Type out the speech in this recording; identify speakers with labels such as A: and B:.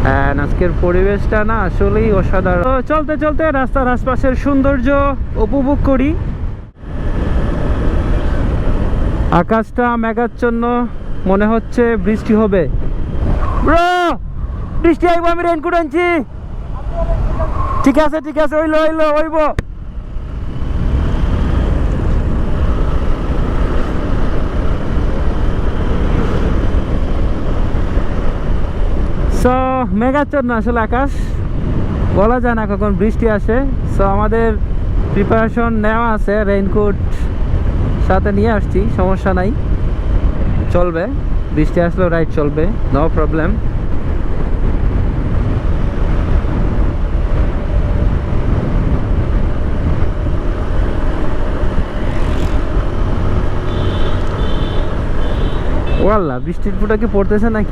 A: আজকের পরিবেশটা না আসলেই অসাধারণ। তো চলতে চলতে রাস্তার আশপাশের সৌন্দর্য উপভোগ করি। আকাশটা মেঘাচ্ছন্ন, মনে হচ্ছে বৃষ্টি হবে। ব্রো, বৃষ্টি আইব, আমি রেইনকোট আনছি। ঠিক আছে ঠিক আছে, হইলো হইলো হইব। সো মেঘাচ্ছন্ন আসলে আকাশ, বলা যায় না কখন বৃষ্টি আসে। সো আমাদের প্রিপারেশন নেওয়া আছে, রেইনকোট সাথে নিয়ে আসছি, সমস্যা নাই, চলবে। বৃষ্টি আসলেও রাইড চলবে, নো প্রবলেম। ওয়াল্লাহ, বৃষ্টির ফোঁটা কি পড়তেছে নাকি?